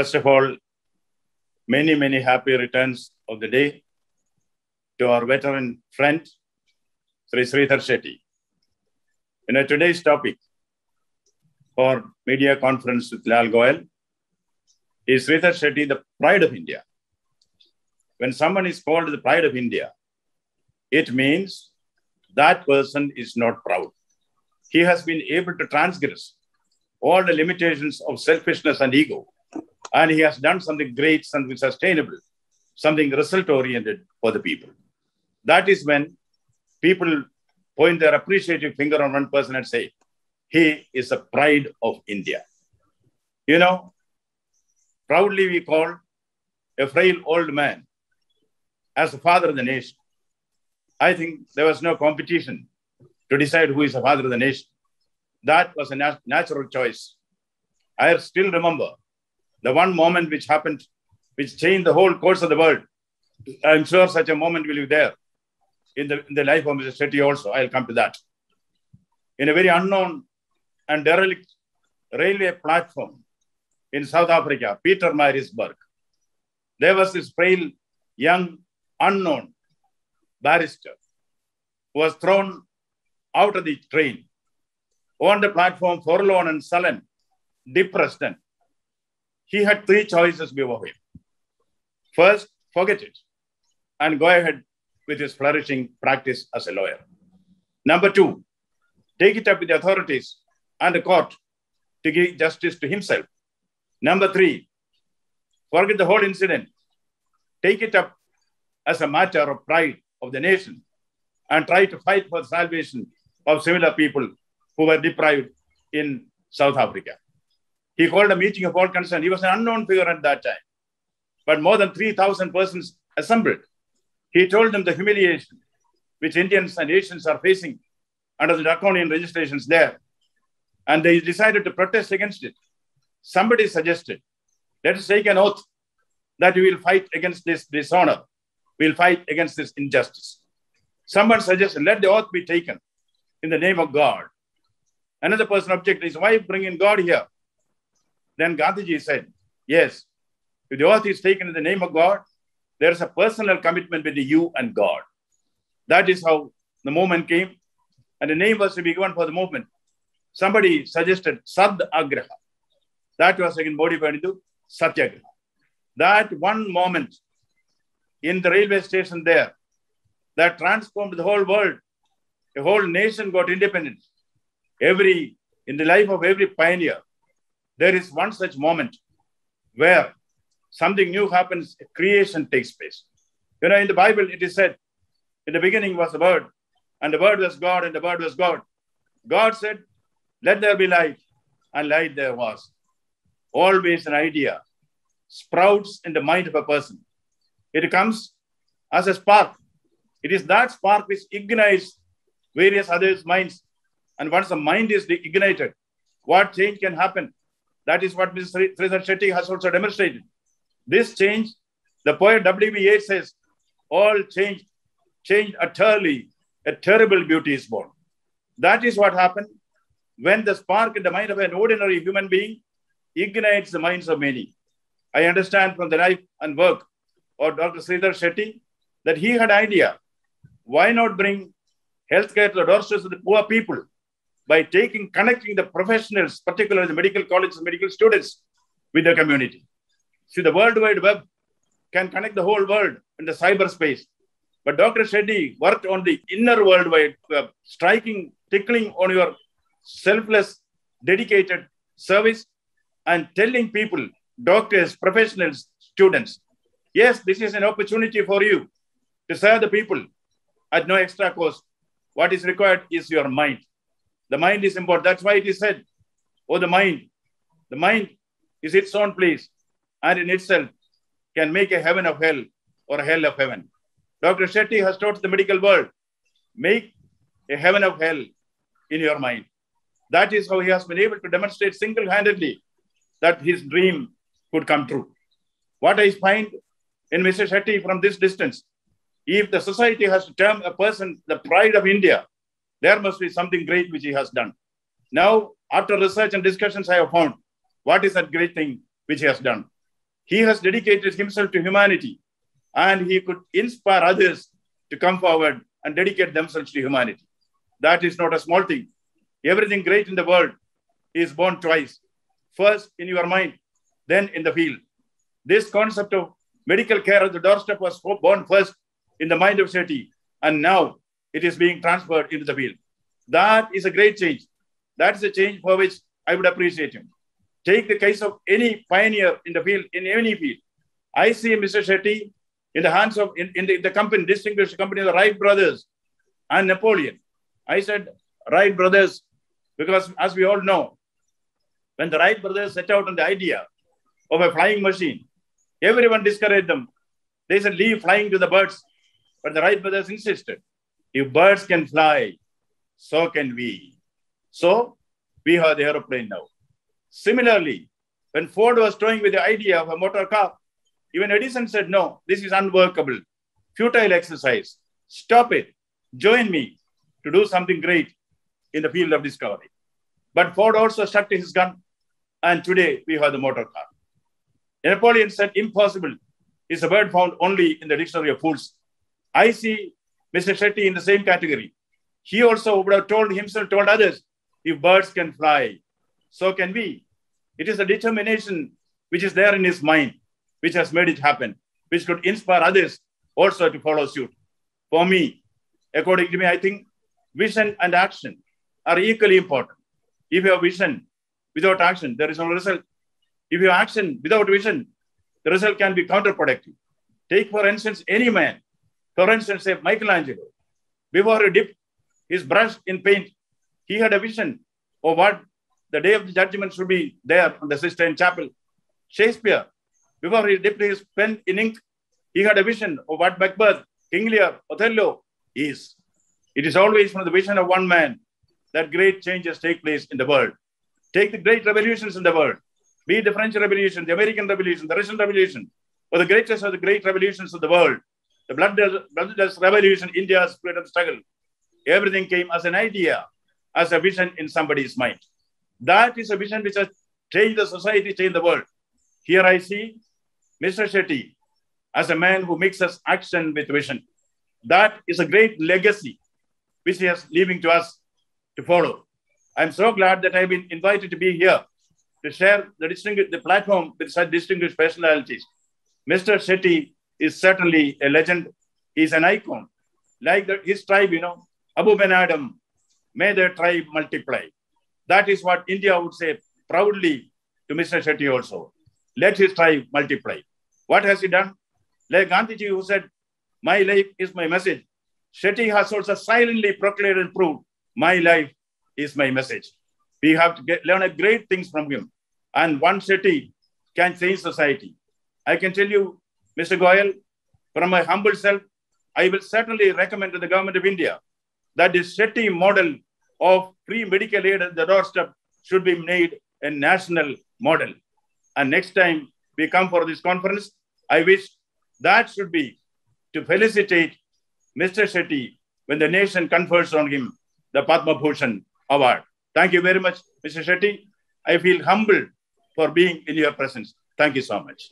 First of all, many, many happy returns of the day to our veteran friend, Sridhar Shetty. Today's topic for media conference with Lal Goyal is Sridhar Shetty, the pride of India. When someone is called the pride of India, it means that person is not proud. He has been able to transgress all the limitations of selfishness and ego. And he has done something great, something sustainable, something result-oriented for the people. That is when people point their appreciative finger on one person and say, he is the pride of India. Proudly we call a frail old man as the father of the nation. I think there was no competition to decide who is the father of the nation. That was a natural choice. I still remember the one moment which happened, which changed the whole course of the world. I'm sure such a moment will be there in the life of Mr. Shetty also. I'll come to that. In a very unknown and derelict railway platform in South Africa, Pietermaritzburg, there was this frail, young, unknown barrister who was thrown out of the train on the platform, forlorn and sullen, depressed. And he had three choices before him. First, forget it and go ahead with his flourishing practice as a lawyer. Number two, take it up with the authorities and the court to give justice to himself. Number three, forget the whole incident. Take it up as a matter of pride of the nation and try to fight for the salvation of similar people who were deprived in South Africa. He called a meeting of all concerned. He was an unknown figure at that time, but more than 3,000 persons assembled. He told them the humiliation which Indians and Asians are facing under the draconian legislations there. And they decided to protest against it. Somebody suggested, let us take an oath that we will fight against this dishonor. We'll fight against this injustice. Someone suggested, let the oath be taken in the name of God. Another person objected, his wife bring in God here. Then Gandhiji said, yes, if the oath is taken in the name of God, there is a personal commitment between you and God. That is how the movement came. And the name was to be given for the movement. Somebody suggested Sadyagraha. That was again modified into Satyagraha. That one moment in the railway station there, that transformed the whole world. The whole nation got independence. In the life of every pioneer, there is one such moment where something new happens, creation takes place. In the Bible, it is said, in the beginning was the Word, and the Word was God, and the Word was God. God said, let there be light, and light there was. Always an idea sprouts in the mind of a person. It comes as a spark. It is that spark which ignites various others' minds. And once the mind is ignited, what change can happen? That is what Mr. Sridhar Shetty has also demonstrated. This change, the poet W.B. Yeats says, all change utterly, a terrible beauty is born. That is what happened when the spark in the mind of an ordinary human being ignites the minds of many. I understand from the life and work of Dr. Sridhar Shetty that he had an idea. Why not bring healthcare to the doorsteps of the poor people by connecting the professionals, particularly the medical colleges, medical students, with the community? See, the World Wide Web can connect the whole world in the cyberspace. But Dr. Shetty worked on the inner World Wide Web, tickling on your selfless, dedicated service and telling people, doctors, professionals, students, yes, this is an opportunity for you to serve the people at no extra cost. What is required is your mind. The mind is important. That's why it is said, the mind is its own place and in itself can make a heaven of hell or a hell of heaven. Dr. Shetty has taught the medical world, make a heaven of hell in your mind. That is how he has been able to demonstrate single-handedly that his dream could come true. What I find in Mr. Shetty from this distance, if the society has to term a person the pride of India, there must be something great which he has done. Now, after research and discussions, I have found what is that great thing which he has done. He has dedicated himself to humanity, and he could inspire others to come forward and dedicate themselves to humanity. That is not a small thing. Everything great in the world is born twice. First in your mind, then in the field. This concept of medical care at the doorstep was born first in the mind of Shetty, and now it is being transferred into the field. That is a great change. That is a change for which I would appreciate him. Take the case of any pioneer in the field, in any field. I see Mr. Shetty in the hands of, in the company, distinguished company of the Wright brothers and Napoleon. I said Wright brothers because, as we all know, when the Wright brothers set out on the idea of a flying machine, everyone discouraged them. They said, leave flying to the birds. But the Wright brothers insisted, if birds can fly, so can we. So we have the aeroplane now. Similarly, when Ford was toying with the idea of a motor car, even Edison said, no, this is unworkable, futile exercise. Stop it. Join me to do something great in the field of discovery. But Ford also stuck to his gun, and today we have the motor car. Napoleon said, impossible is a word found only in the dictionary of fools. I see Mr. Shetty in the same category. He also would have told others, if birds can fly, so can we. It is a determination which is there in his mind, which has made it happen, which could inspire others also to follow suit. For me, according to me, I think vision and action are equally important. If you have vision without action, there is no result. If you have action without vision, the result can be counterproductive. Take, for instance, any man. For instance, say Michelangelo. Before he dipped his brush in paint, he had a vision of what the day of the judgment should be there on the Sistine Chapel. Shakespeare, before he dipped his pen in ink, he had a vision of what Macbeth, King Lear, Othello is. It is always from the vision of one man that great changes take place in the world. Take the great revolutions in the world, be it the French Revolution, the American Revolution, the Russian Revolution, or the greatest of the great revolutions of the world, the bloodless revolution, India's freedom struggle. Everything came as an idea, as a vision in somebody's mind. That is a vision which has changed the society, changed the world. Here I see Mr. Shetty as a man who mixes action with vision. That is a great legacy which he is leaving to us to follow. I'm so glad that I've been invited to be here to share the platform with such distinguished personalities. Mr. Shetty is certainly a legend. He's an icon. Like his tribe, Abu Ben Adam, may their tribe multiply. That is what India would say proudly to Mr. Shetty also. Let his tribe multiply. What has he done? Like Gandhiji, who said, my life is my message. Shetty has also silently proclaimed and proved, my life is my message. We have to learn great things from him. And one Shetty can change society. I can tell you, Mr. Goyal, from my humble self, I will certainly recommend to the government of India that this Shetty model of free medical aid at the doorstep should be made a national model. And next time we come for this conference, I wish that should be to felicitate Mr. Shetty when the nation confers on him the Padma Bhushan Award. Thank you very much, Mr. Shetty. I feel humbled for being in your presence. Thank you so much.